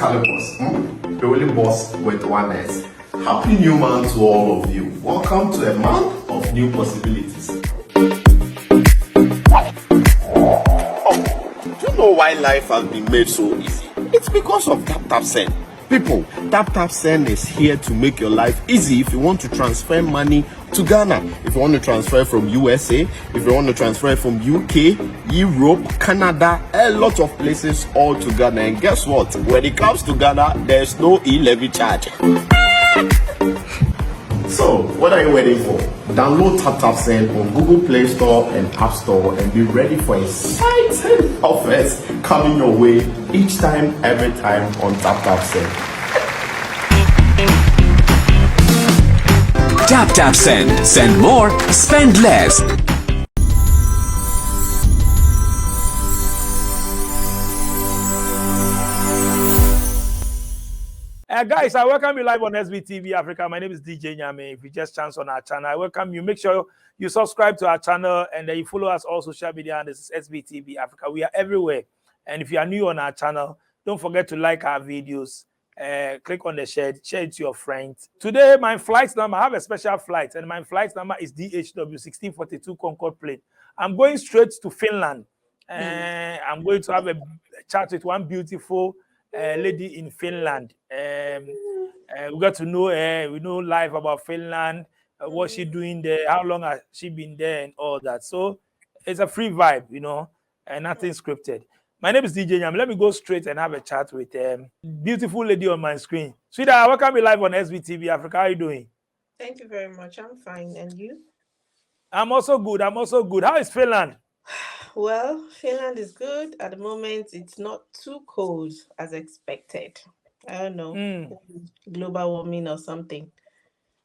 at the boss. The only boss with one S. Happy new month to all of you. Welcome to a month of new possibilities. Do you know why life has been made so easy? It's because of Tap. People, Tap Send is here to make your life easy if you want to transfer money to Ghana. If you want to transfer from USA, if you want to transfer from UK, Europe, Canada, a lot of places all to Ghana. And guess what? When it comes to Ghana, there's no e-levy charge. So, what are you waiting for? Download Tap Send on Google Play Store and App Store and be ready for exciting offers coming your way each time, every time on Tap Send. Tap Send. Send more, spend less. Guys, I welcome you live on SBTV Africa. My name is DJ Nyame. If you just chance on our channel, I welcome you. Make sure you subscribe to our channel and then you follow us all social media. And this is SBTV Africa. We are everywhere. And if you are new on our channel, don't forget to like our videos. Click on the share it to your friends. Today, my flight number, I have a special flight, and my flight number is DHW 1642 Concorde plane. I'm going straight to Finland. I'm going to have a chat with one beautiful lady in Finland. We got to know her. We know life about Finland, what she doing there, how long has she been there, and all that. So it's a free vibe, you know, and nothing scripted. My name is DJ Nyam. Let me go straight and have a chat with beautiful lady on my screen. Sweetheart, welcome you live on SBTV Africa. How are you doing? Thank you very much. I'm fine. And you? I'm also good. How is Finland? Well, Finland is good. At the moment, it's not too cold as expected. I don't know, global warming or something.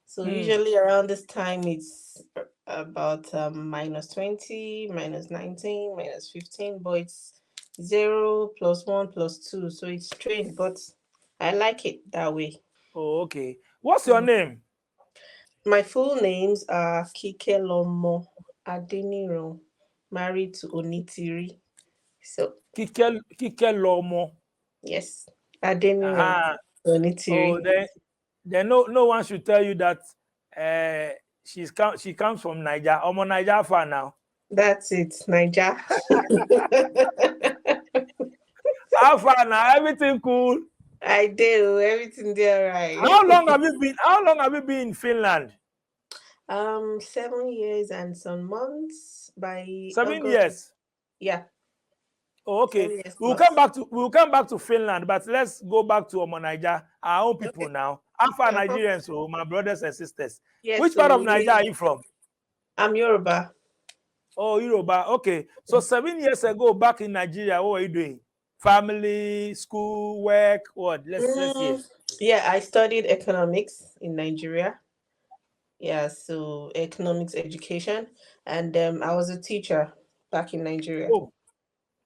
So usually around this time, it's about minus 20, minus 19, minus 15, but it's 0 plus 1 plus 2. So it's strange, but I like it that way. Oh, okay. What's your name? My full names are Kikelomo Adeniran, married to Onitiri. So Kikelomo. yes, Adeniran Onitiri. Oh, then no one should tell you that she comes from Niger. I'm a Niger fan now. That's it, Niger. How far now? Everything cool? I do. Everything there, right? How long have you been in Finland? 7 years and some months. By 7 August. years. Yeah. Oh, okay. We'll come back to Finland, but let's go back to Niger, our own people now. How far Nigerians, so my brothers and sisters. Yes, which part of Niger are you from? I'm Yoruba. Oh, Yoruba. Okay. So 7 years ago, back in Nigeria, what were you doing? Family, school, work, what? Let's hear. Yeah, I studied economics in Nigeria. Yeah, so economics education, and I was a teacher back in Nigeria.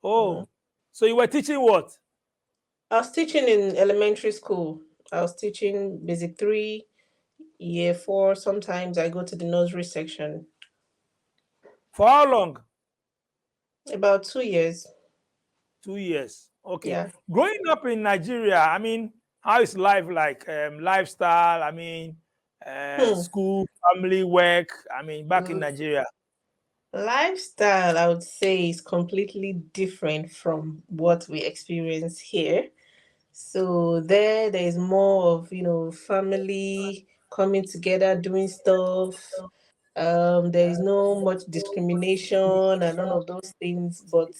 Oh. So you were teaching what? I was teaching in elementary school. I was teaching basic 3, year 4. Sometimes I go to the nursery section. For how long? About 2 years. 2 years. Okay. Yeah. Growing up in Nigeria, I mean, how is life like? Lifestyle, I mean, school, family, work, I mean, back in Nigeria. Lifestyle, I would say, is completely different from what we experience here. So there is more of, family coming together, doing stuff. There is no much discrimination and none of those things, but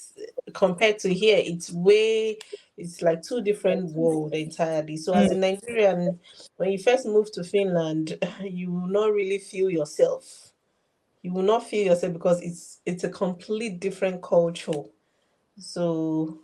compared to here, it's like two different worlds entirely. So as a Nigerian, when you first move to Finland, you will not really feel yourself. You will not feel yourself because it's a complete different culture. So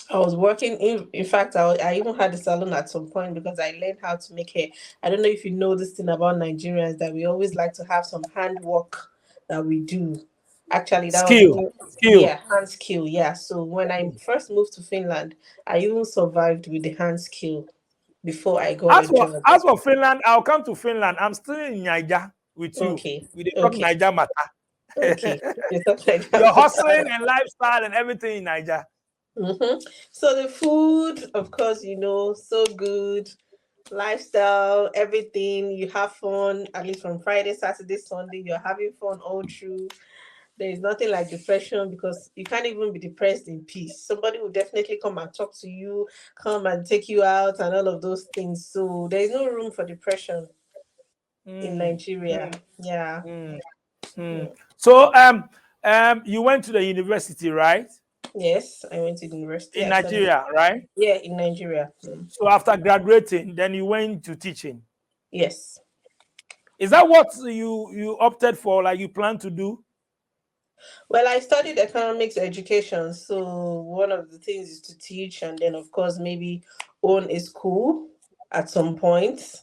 I was working in fact, I even had a salon at some point because I learned how to make hair. I don't know if you know this thing about Nigerians, that we always like to have some handwork that we do. Actually, that skill. Yeah, hand skill. Yeah. So when I first moved to Finland, I even survived with the hand skill before I got a job. As for Finland, I'll come to Finland. I'm still in Niger with you. Okay. We talk Niger matter. Okay. Your hustling and lifestyle and everything in Niger. Mm-hmm. So the food, of course, so good. Lifestyle, everything. You have fun, at least from Friday, Saturday, Sunday. You're having fun all through. There is nothing like depression because you can't even be depressed in peace. Somebody will definitely come and talk to you, come and take you out, and all of those things. So there is no room for depression in Mm, Nigeria. Yeah. mm, mm. So you went to the university, right? Yes, I went to university. In I studied. Nigeria, right? Yeah, in Nigeria. So after graduating, then you went to teaching. Yes. Is that what you opted for? Like you plan to do? Well, I studied economics education, so one of the things is to teach, and then of course maybe own a school at some point,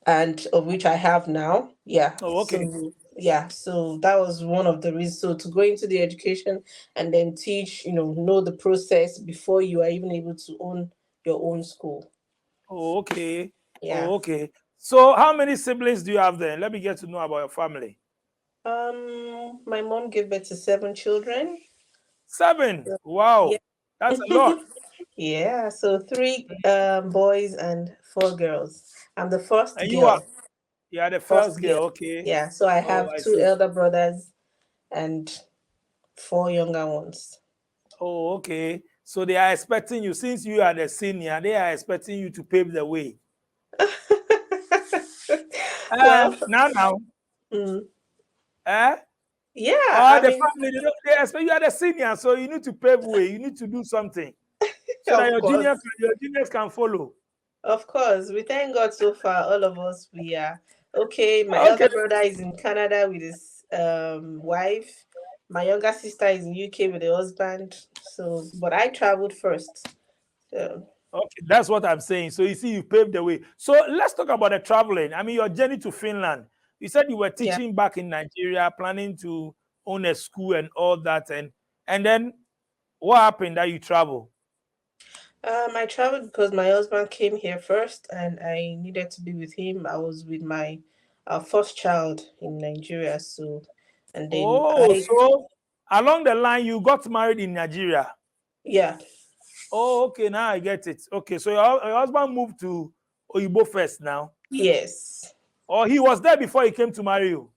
and of which I have now. Yeah. Oh, okay. So yeah, so that was one of the reasons. So to go into the education and then teach, know the process before you are even able to own your own school. Oh, okay. Yeah. Oh, okay. So how many siblings do you have then? Let me get to know about your family. My mom gave birth to 7 children. 7. Yeah. Wow. That's a lot. Yeah, so three boys and 4 girls. I'm the first And girl. you are the first First girl. girl, okay. Yeah, so I Oh, have I two see. elder brothers and 4 younger ones. Oh, okay. So they are expecting you, since you are the senior, they are expecting you to pave the way. Well, Now, mm, eh? yeah, Or I the mean, family, they expect you are the senior, so you need to pave way. You need to do something so that of course, your juniors can follow. of course. We thank God so far, all of us, we are okay. My Okay. elder brother is in Canada with his wife. My younger sister is in UK with her husband. So, but I traveled first. So, Okay, that's what I'm saying. So you see, you paved the way. So let's talk about the traveling. I mean, your journey to Finland. You said you were yeah. teaching back in Nigeria, planning to own a school and all that, and then what happened that you travel? I traveled because my husband came here first, and I needed to be with him. I was with my first child in Nigeria, so and then Oh, so along the line, you got married in Nigeria. yeah, Oh, okay, now I get it. Okay, so your husband moved to Oyibo first now, yes, or he was there before he came to marry you?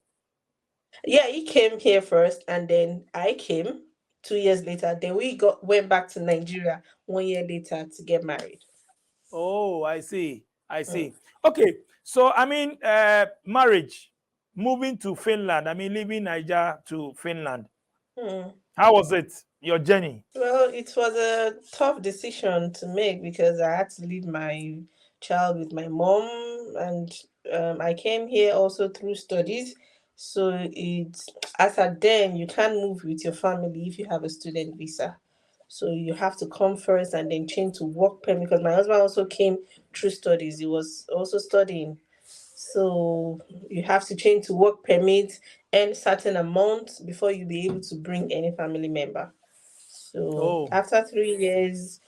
yeah. He came here first, and then I came 2 years later. Then we went back to Nigeria 1 year later to get married. Oh, I see. I Mm. see. Okay. So, I mean, marriage, moving to Finland, I mean, leaving Niger to Finland. Mm. How was it, your journey? Well, it was a tough decision to make because I had to leave my child with my mom, and I came here also through studies. So it's as at then you can't move with your family if you have a student visa. So you have to come first and then change to work permit because my husband also came through studies. He was also studying. So you have to change to work permit and certain amount before you be able to bring any family member. So Oh, after 3 years,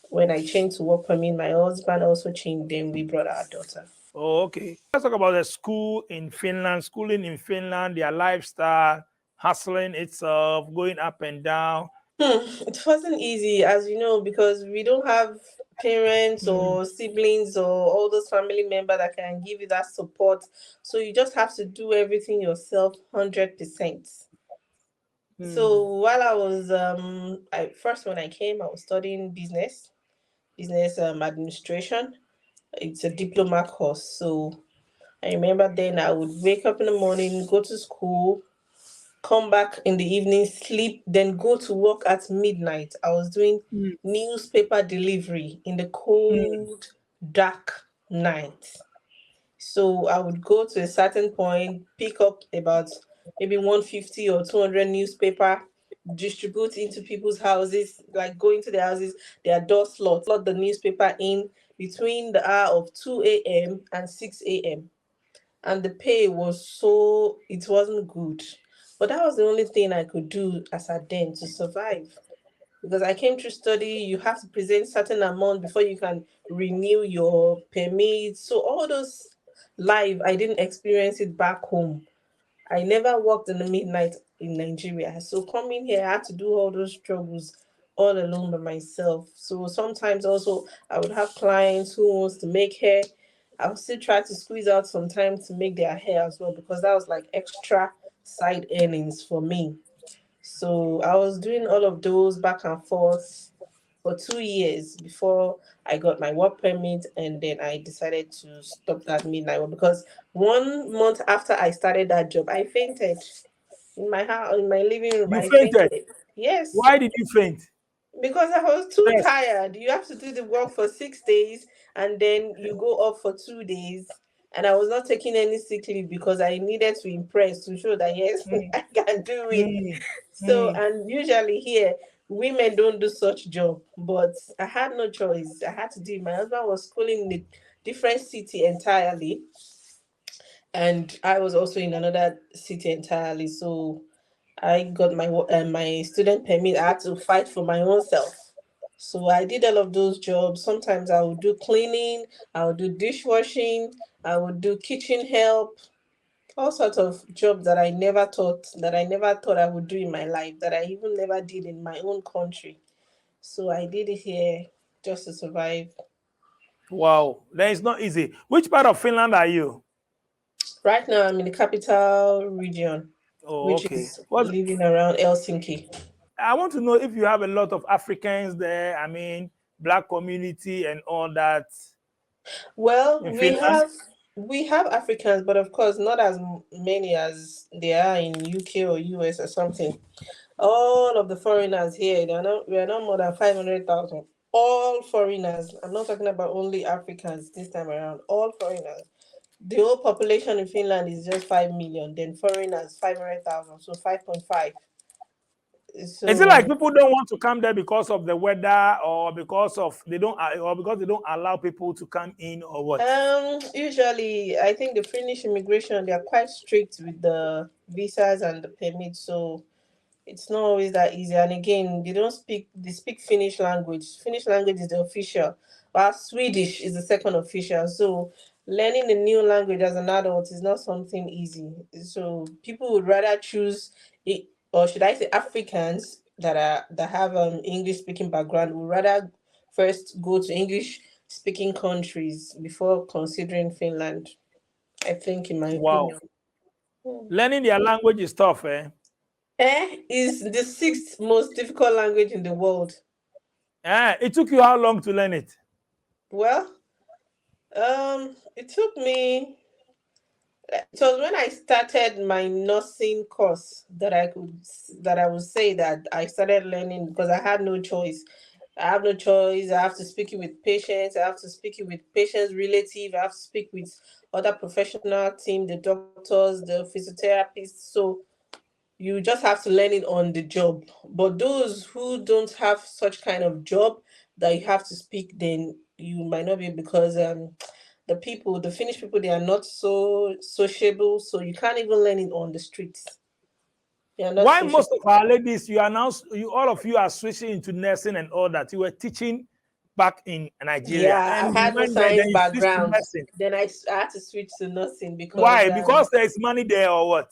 when I changed to work permit, my husband also changed. Then we brought our daughter. oh, okay. Let's talk about the school in Finland, schooling in Finland, their lifestyle, hustling itself, going up and down. It wasn't easy, as you know, because we don't have parents Hmm, or siblings or all those family members that can give you that support. So you just have to do everything yourself, 100%. So hmm, while I was I first when I came, I was studying business administration. It's a diploma course. So I remember then I would wake up in the morning, go to school, come back in the evening, sleep, then go to work at midnight. I was doing hmm, newspaper delivery in the hmm, cold, dark night. So I would go to a certain point, pick up about maybe 150 or 200 newspaper, distribute into people's houses, like go into their houses, their door slot the newspaper in between the hour of 2 a.m. and 6 a.m. And the pay was so, it wasn't good. But that was the only thing I could do as a then to survive. Because I came to study, you have to present certain amount before you can renew your permit. So all those live, I didn't experience it back home. I never worked in the midnight in Nigeria. So coming here, I had to do all those struggles all alone by myself. So sometimes also I would have clients who wants to make hair. I would still try to squeeze out some time to make their hair as well, because that was like extra side earnings for me. So I was doing all of those back and forth for 2 years before I got my work permit, and then I decided to stop that midnight work because 1 month after I started that job, I fainted in my house, in my living room. You I fainted. fainted. Yes, Why did you faint? because I was too Yes. tired. You have to do the work for 6 days and then you go off for 2 days. And I was not taking any sick leave because I needed to impress, to show that yes, Mm, I can do it. mm, So, mm. and usually here, women don't do such job, but I had no choice. I had to do it. My husband was schooling in a different city entirely, and I was also in another city entirely. So I got my student permit. I had to fight for my own self. So I did all of those jobs. Sometimes I would do cleaning, I would do dishwashing, I would do kitchen help, all sorts of jobs that I never thought I would do in my life, that I even never did in my own country. So I did it here just to survive. Wow, that is not easy. Which part of Finland are you? Right now I'm in the capital region, Oh, which okay. is What living around Helsinki. I want to know if you have a lot of Africans there. I mean, black community and all that Well, in we Finland. have Africans, but of course not as many as there are in UK or US or something. All of the foreigners here, we are not more than 500,000. All foreigners. I'm not talking about only Africans this time around. All foreigners. The whole population in Finland is just 5 million. Then foreigners 500,000. So 5.5. Is it like So people don't want to come there because of the weather, or because of they don't, or because they don't allow people to come in, or what? usually I think the Finnish immigration, they are quite strict with the visas and the permits. So it's not always that easy. And again, they speak Finnish language. Finnish language is the official, while Swedish is the second official. So learning a new language as an adult is not something easy. So people would rather choose it, or should I say Africans that have English speaking background would rather first go to English speaking countries before considering Finland, I think, in my Wow, opinion. Hmm. learning their language is tough, eh? Is the sixth most difficult language in the world. It took you how long to learn it? Well, it took me. It was when I started my nursing course that I would say that I started learning, because I had no choice. I have no choice. I have to speak it with patients. I have to speak it with patients' relative. I have to speak with other professional team, the doctors, the physiotherapists. So you just have to learn it on the job. But those who don't have such kind of job that you have to speak, then you might not be, because the Finnish people, they are not so sociable, so you can't even learn it on the streets. They are not Why most sociable. of our ladies, you announced, you all of you are switching into nursing and all that. You were teaching back in Nigeria, Yeah, I and you had no went there, then science you switched to background. nursing. Then I had to switch to nursing because Why? Because there is money there, or what?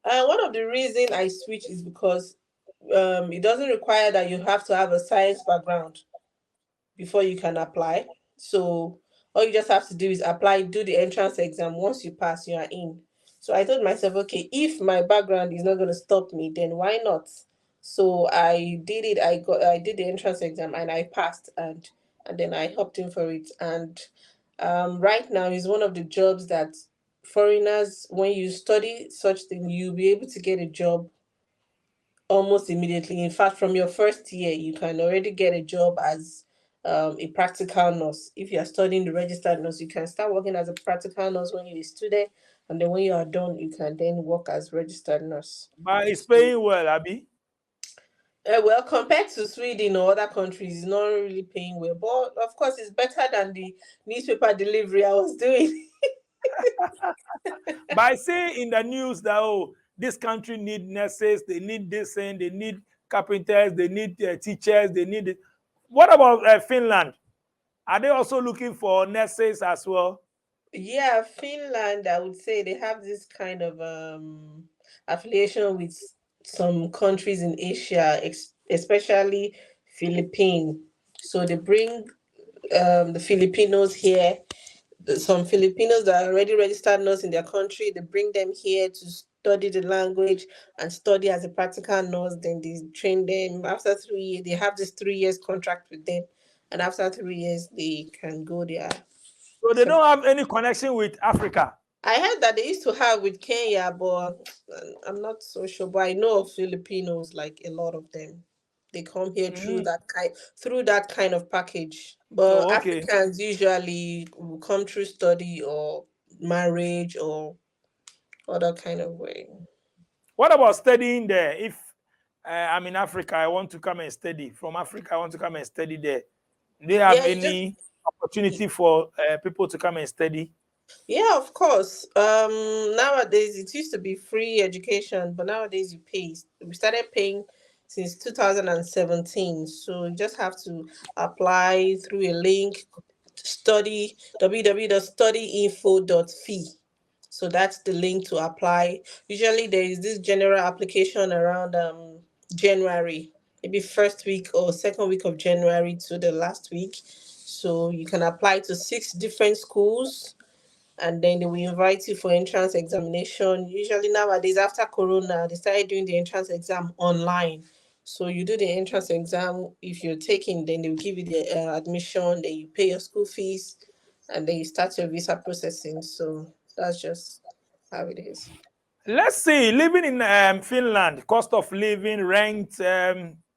one of the reason I switched is because it doesn't require that you have to have a science background before you can apply. So all you just have to do is apply, do the entrance exam. Once you pass, you are in. So I told myself, okay, if my background is not going to stop me, then why not? So I did it. I did the entrance exam and I passed, and then I hopped in for it. And right now is one of the jobs that foreigners, when you study such thing, you'll be able to get a job almost immediately. In fact, from your first year, you can already get a job as a practical nurse. If you are studying the registered nurse, you can start working as a practical nurse when you're a student, and then when you are done, you can then work as registered nurse. But it's paying well, Abby. Well, compared to Sweden or other countries, it's not really paying well. But of course, it's better than the newspaper delivery I was doing. By saying in the news that, oh, this country need nurses, they need this, and they need carpenters, they need teachers, they need it. What about Finland? Are they also looking for nurses as well? Yeah, Finland, I would say they have this kind of affiliation with some countries in Asia, especially Philippine. So they bring the Filipinos here. Some Filipinos that are already registered nurse in their country, they bring them here to study the language and study as a practical nurse. Then they train them. After 3 years, they have this 3 years contract with them, and after 3 years, they can go there. So they So don't have any connection with Africa. I heard that they used to have with Kenya, but I'm not so sure. But I know of Filipinos, like a lot of them. They come here Mm. through that kind of package. But Oh, okay. Africans usually will come through study or marriage or other kind of way. What about studying there? If I'm in Africa, I want to come and study. From Africa, I want to come and study there. Do they have Yeah, you just any opportunity for people to come and study? yeah, of course. Nowadays it used to be free education, but nowadays you pay. We started paying since 2017, so you just have to apply through a link. Study www.studyinfo.fee. So that's the link to apply. Usually there is this general application around January, maybe first week or second week of January to the last week. So you can apply to 6 different schools, and then they will invite you for entrance examination. Usually nowadays, after Corona, they started doing the entrance exam online. So you do the entrance exam. If you're taking, then they'll give you the admission. Then you pay your school fees, and then you start your visa processing. So that's just how it is. Let's see, living in Finland, cost of living, rent,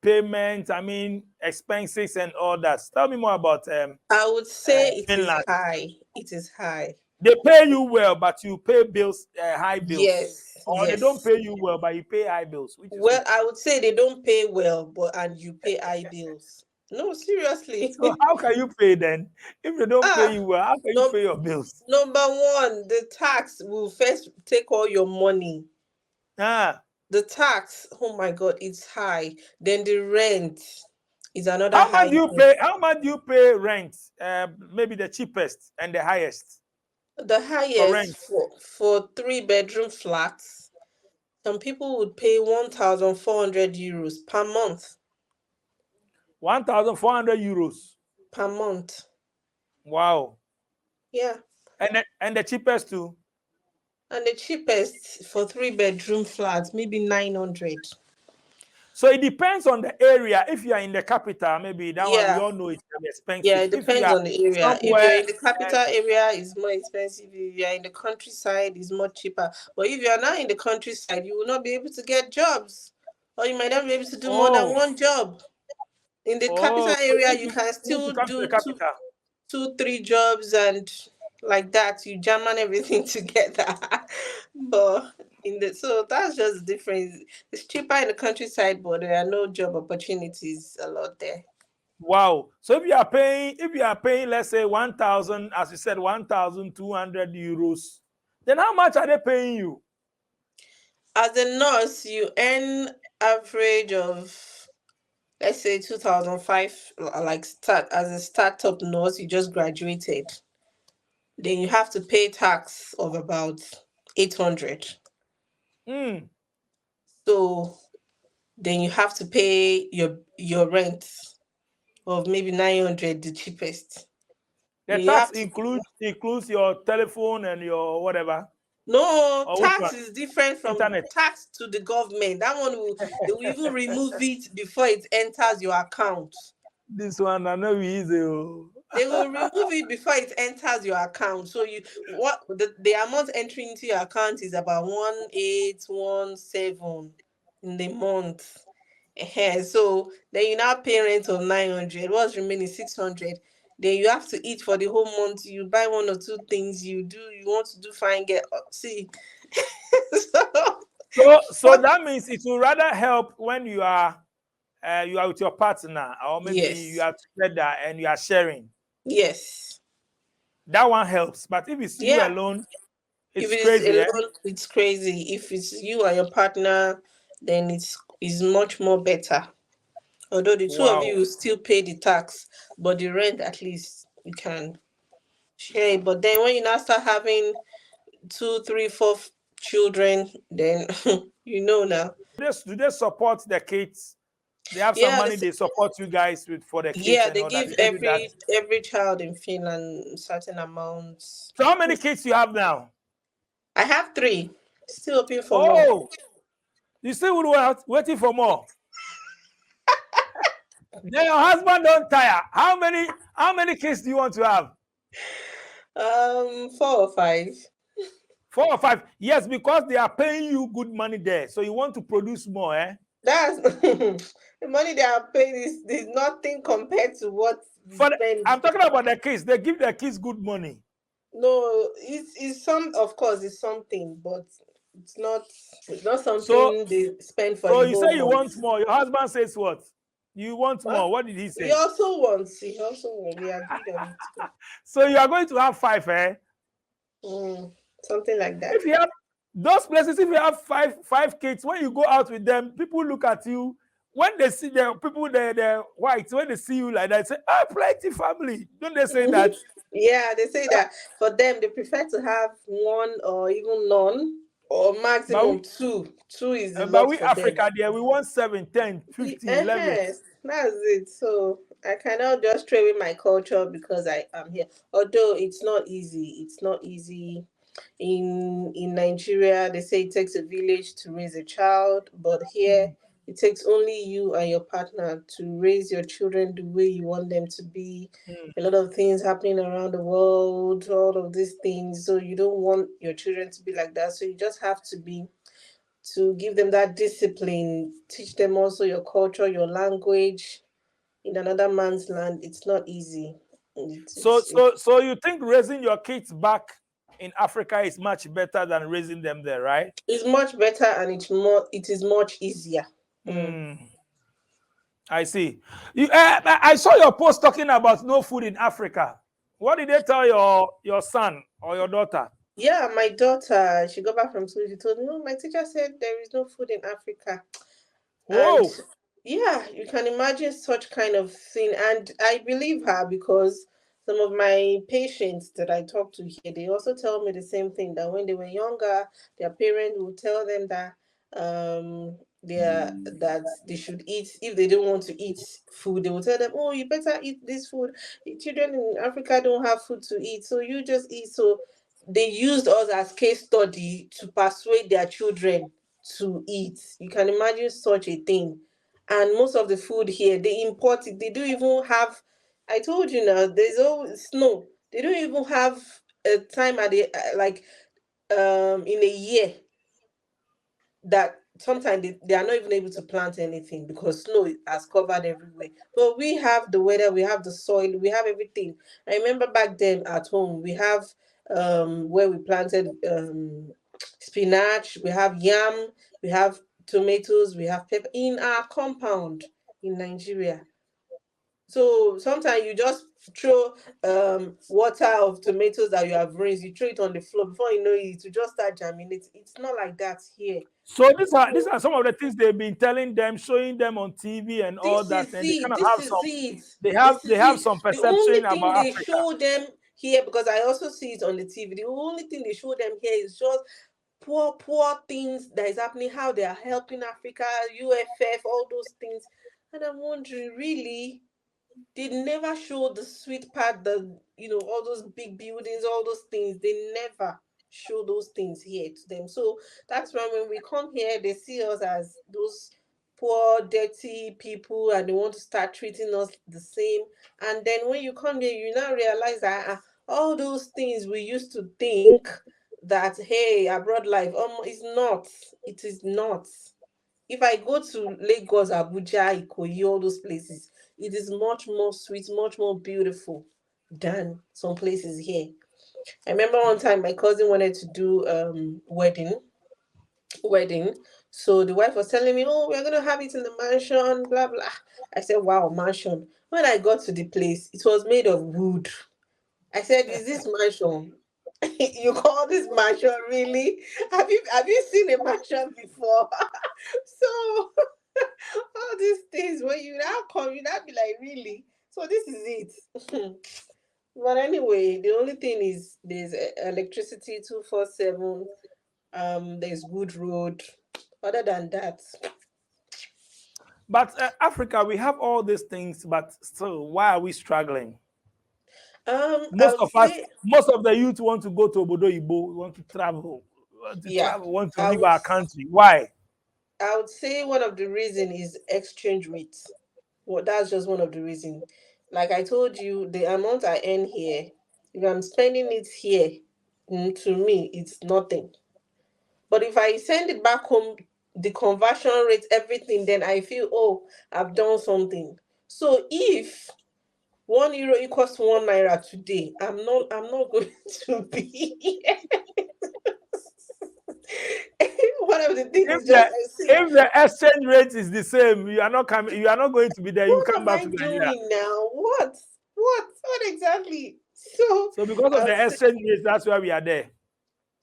payment, I mean, expenses and all that. Tell me more about I would say it is Finland. high. It is high. They pay you well, but you pay bills, high bills. Yes, Or they don't yes. pay you well, but you pay high bills. Which is Well, which? I would say they don't pay well, but and you pay high bills. No, seriously. So how can you pay then? If they don't pay Ah, you well, how can you no, pay your bills? number one, the tax will first take all your money. Ah, The tax, oh my God, it's high. Then the rent is another how much high do you thing. pay? How much do you pay rent? Maybe the cheapest and the highest The for highest rent. for 3 bedroom flats, some people would pay 1,400 euros per month. 1,400 euros. Per month. Wow. Yeah. And the cheapest too. And the cheapest for 3 bedroom flats, maybe 900. So it depends on the area. If you are in the capital, maybe that one we Yeah. all know it's very Yeah, expensive. it If you depends are on the area. If somewhere, you're in the capital area, it's more expensive. If you're in the countryside, it's much cheaper. But if you're not in the countryside, you will not be able to get jobs. Or you might not be able to do more than oh, one job. In the capital oh, so area, you you can need to still come to the do capital. two, 3 jobs and like that. You jam on everything together. But so that's just different. It's cheaper in the countryside, but there are no job opportunities a lot there. Wow. So if you are paying, let's say 1,000, as you said, 1,200 euros, then how much are they paying you? As a nurse, you earn average of, let's say, 2005, like start as a startup nurse, you just graduated. Then you have to pay tax of about 800. Mm. So then you have to pay your rent of maybe 900, the cheapest. The Then you tax have to includes your telephone and your whatever, No, or which tax one? is different from Internet. tax to the government. That one they will even remove it before it enters your account. This one I know easy. Oh. They will remove it before it enters your account. So the amount entering into your account is about 1817 in the month. So then you now pay rent of 900. What's remaining 600? Then you have to eat for the whole month. You buy one or two things. You want to do fine. See. So What? that means it will rather help when you are with your partner, or maybe you Yes. are together and you are sharing. Yes. That one helps. But if it's you Yeah. alone, If it's it's crazy. Eh? alone, it's crazy. If it's you and your partner, then it's much more better. Although the two of Wow. you will still pay the tax, but the rent at least you can share it. But then when you now start having 2, 3, 4 children, then you know now. Do they support the kids? They have some Yeah, money they support you guys with for the kids yeah, and they all that. give They give you that. every child in Finland certain amounts. So how many kids you have now? I have three. Still hoping for more. Oh, you still waiting for more. Then your husband don't tire. How many kids do you want to have? 4 or 5. 4 or 5. Yes, because they are paying you good money there. So you want to produce more, eh? That's the money they are paying is nothing compared to what we spend. I'm talking about the kids. They give their kids good money. No, it's some, of course it's something, but it's not So something they spend for so a you say whole you month. want more. Your husband says what? You want What? more. What did he He say? also wants. We agreed on it too. So you are going to have 5, eh? Something like that. If you have those places, if you have five kids, when you go out with them, people look at you. When they see the people, the whites, when they see you like that, they say, "Ah, plenty family." Don't they say that? Yeah, they say that for them they prefer to have one or even none, or But maximum we, two. Two is a but lot we for them. Africa there, we want 7, 10, 15, 11. That's it. So I cannot just throw away my culture because I am here. Although it's not easy. It's not easy. In Nigeria, they say it takes a village to raise a child, but here it takes only you and your partner to raise your children the way you want them to be. A lot of things happening around the world, all of these things. So you don't want your children to be like that. So you just have to give them that discipline, teach them also your culture, your language in another man's land. It's not easy. So you think raising your kids back in Africa is much better than raising them there, right? It's much better and it is much easier. I see. I saw your post talking about no food in Africa. What did they tell your son or your daughter? Yeah, my daughter, she got back from school. She told me, "No, my teacher said there is no food in Africa." And Whoa. yeah, you can imagine such kind of thing. And I believe her because some of my patients that I talk to here, they also tell me the same thing that when they were younger, their parents would tell them that that they should eat. If they don't want to eat food, they will tell them, "Oh, you better eat this food. Children in Africa don't have food to eat, so you just eat." So they used us as case study to persuade their children to eat. You can imagine such a thing. And most of the food here, they import it. They don't even have, I told you now, there's always snow. They don't even have a time at the, like, in a year that sometimes they are not even able to plant anything because snow has covered everywhere. But we have the weather, we have the soil, we have everything. I remember back then at home, we have where we planted spinach, we have yam, we have tomatoes, we have pepper in our compound in Nigeria. So sometimes you just throw water of tomatoes that you have raised, you throw it on the floor. Before you know it, you just start germinating. It's not like that here. So these are some of the things they've been telling them, showing them on TV and all This that, is and they it. kind of This have is some it. they have This they is have it. some The only perception thing about they Africa. show them here, because I also see it on the TV, the only thing they show them here is just poor things that is happening, how they are helping Africa, UFF, all those things. And I'm wondering, really, they never show the sweet part, all those big buildings, all those things. They never show those things here to them. So that's why when we come here, they see us as those poor, dirty people, and they want to start treating us the same. And then when you come here, you now realize that all those things we used to think that, hey, abroad life, is not. It is not. If I go to Lagos, Abuja, Ikoyi, all those places, it is much more sweet, much more beautiful than some places here. I remember one time my cousin wanted to do wedding. So the wife was telling me, "Oh, we're gonna have it in the mansion, blah blah." I said, "Wow, mansion." When I got to the place, it was made of wood. I said, "Is this mansion?" You call this mansion really? Have you seen a mansion before? So all these things when you now come, you now be like, really? So this is it. But anyway, the only thing is there's electricity 247. There's good road. Other than that, But Africa, we have all these things, but still, why are we struggling? I Most would of us, say, most of the youth want to go to Obodo Ibo, want to travel, yeah, want to I leave would our country. Why? I would say one of the reason is exchange rates. Well, that's just one of the reasons. Like I told you, the amount I earn here, if I'm spending it here, to me, it's nothing. But if I send it back home, the conversion rate, everything, then I feel, oh, I've done something. So if €1 equals to 1 naira today, I'm not going to be. One of the things If is just the I see, if the exchange rate is the same, you are not coming. You are not going to be there. You what come am back I to Nigeria. doing now? What exactly? So So because I of would the say, exchange rate, that's why we are there.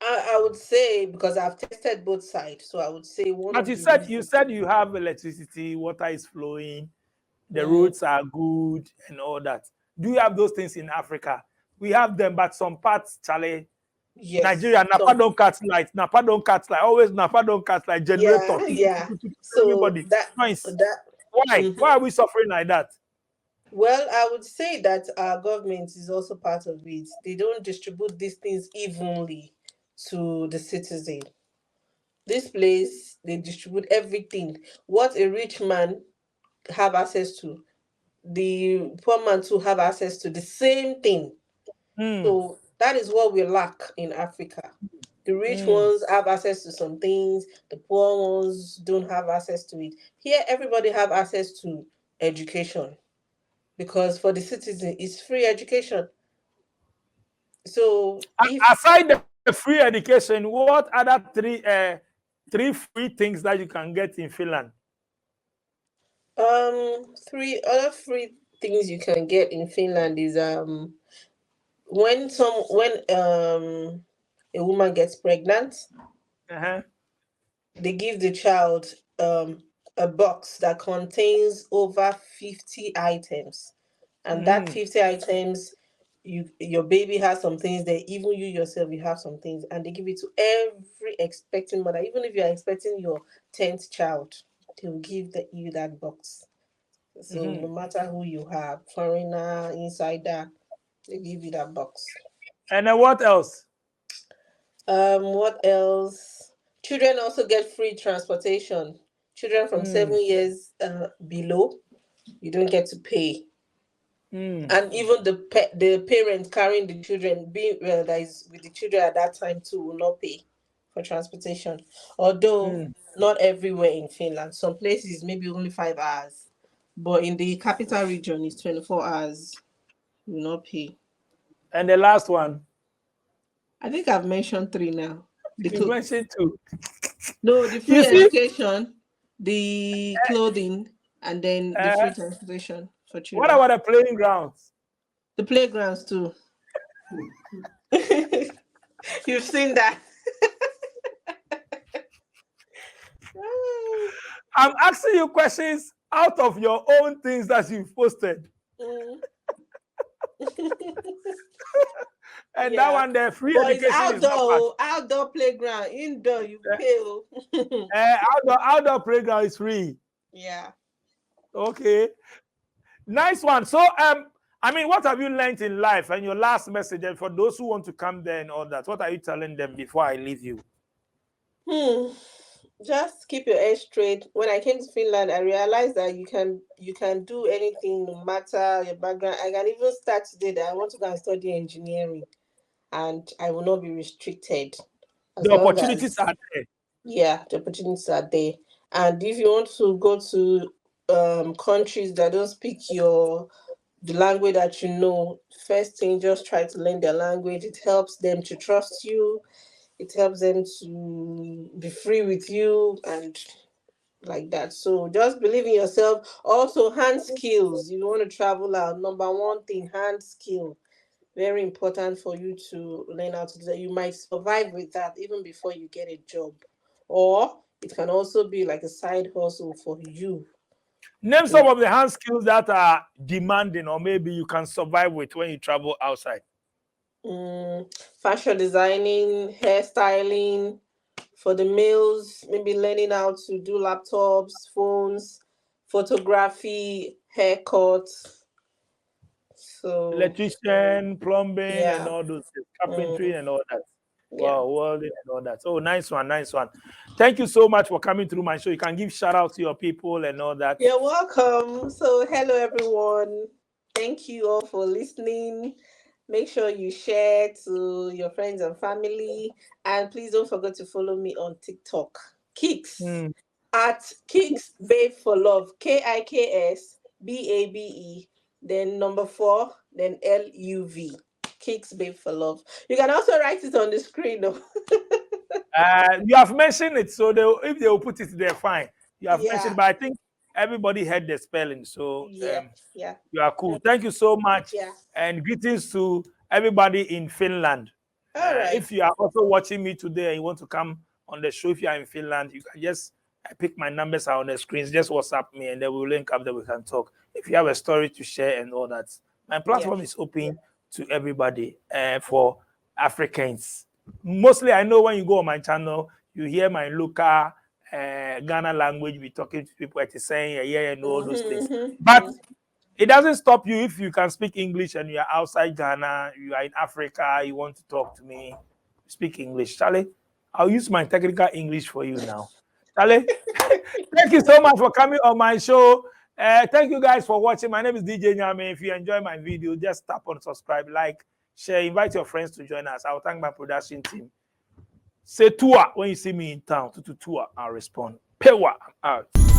I would say because I've tested both sides, so I would say one But of you the said you reasons. said you have electricity, water is flowing, the Mm, roads are good, and all that. Do you have those things in Africa? We have them, but some parts, Charlie, yes. Nigeria, Napa So don't cut light. Napa don't cut light. Always Napa don't cut light. Generator. yeah, yeah. So Everybody. that Nice. that Why? mhm. Why are we suffering like that? Well, I would say that our government is also part of it. They don't distribute these things evenly to the citizen. This place, they distribute everything. What a rich man have access to, the poor man too have access to the same thing. Mm, So that is what we lack in Africa. The rich mm. ones have access to some things, the poor ones don't have access to it. Here, everybody have access to education because for the citizen, it's free education. So if Aside the free education, what other three free things that you can get in Finland? three other free things you can get in Finland is when a woman gets pregnant, Uh-huh. they give the child a box that contains over 50 items, and that Mm-hmm. 50 items, your baby has some things there, even you yourself you have some things, and they give it to every expecting mother. Even if you're expecting your 10th child, they'll give you that box. So Mm-hmm. no matter who you have, foreigner, insider, they give you that box. And then what else? What else? Children also get free transportation. Children from Mm, 7 years below, you don't get to pay. mm, And even the parent carrying the children, being that is with the children at that time too, will not pay for transportation. Although mm. not everywhere in Finland, some places maybe only 5 hours, but in the capital region, it's 24 hours. You will not pay. And the last one, I think I've mentioned three now. The you mentioned two. No, the You free see, education, the clothing, and then the uh, free transportation for what children. about the playing grounds? The playgrounds too. You've seen that. I'm asking you questions out of your own things that you've posted. Mm. And that Yeah. one, the free But it's education is not part. outdoor playground, indoor, you pay. Oh. Outdoor playground is free. Yeah. Okay, nice one. So, I mean, what have you learned in life? And your last message, and for those who want to come there and all that, what are you telling them before I leave you? Hmm. Just keep your head straight. When I came to Finland, I realized that you can do anything no matter your background. I can even start today that I want to go and study engineering, and I will not be restricted as The long opportunities as, are there. yeah, the opportunities are there. And if you want to go to countries that don't speak the language that you know, first thing, just try to learn their language. It helps them to trust you. It helps them to be free with you and like that. So just believe in yourself. Also, hand skills. You want to travel out. Number one thing, hand skill. Very important for you to learn how to do that. You might survive with that even before you get a job. Or it can also be like a side hustle for you. Name To, some of the hand skills that are demanding, or maybe you can survive with when you travel outside. fashion designing, hairstyling, for the males, maybe learning how to do laptops, phones, photography, haircut. So Electrician, plumbing, and yeah. all those things, carpentry and all that. Yeah. Wow, welding and all that. Oh, nice one, nice one. Thank you so much for coming through my show. You can give shout out to your people and all that. You're welcome. So hello everyone. Thank you all for listening. Make sure you share to your friends and family. And please don't forget to follow me on TikTok. Kicks at Kicks Babe for Love. KIKSBABE. Then number 4, then LUV. Kicks Babe for Love. You can also write it on the screen. Though. You have mentioned it, so if they will put it there, fine. You have mentioned, but I think everybody heard the spelling, so yeah. you are cool. Thank you so much, Yeah. and greetings to everybody in Finland. All right. If you are also watching me today and you want to come on the show, if you are in Finland, you can just pick my numbers out on the screens, just WhatsApp me, and then we'll link up that we can talk. If you have a story to share and all that, my platform is open to everybody for Africans. Mostly, I know when you go on my channel, you hear my local Ghana language. We talking to people at the saying, yeah, and all those things. But it doesn't stop you if you can speak English and you are outside Ghana, you are in Africa, you want to talk to me, speak English. Charlie, I'll use my technical English for you now. Charlie, thank you so much for coming on my show. Thank you guys for watching. My name is DJ Nyame. If you enjoy my video, just tap on subscribe, like, share, invite your friends to join us. I'll thank my production team. Say tour when you see me in town. Tour, I'll respond. Pewa, I'm out.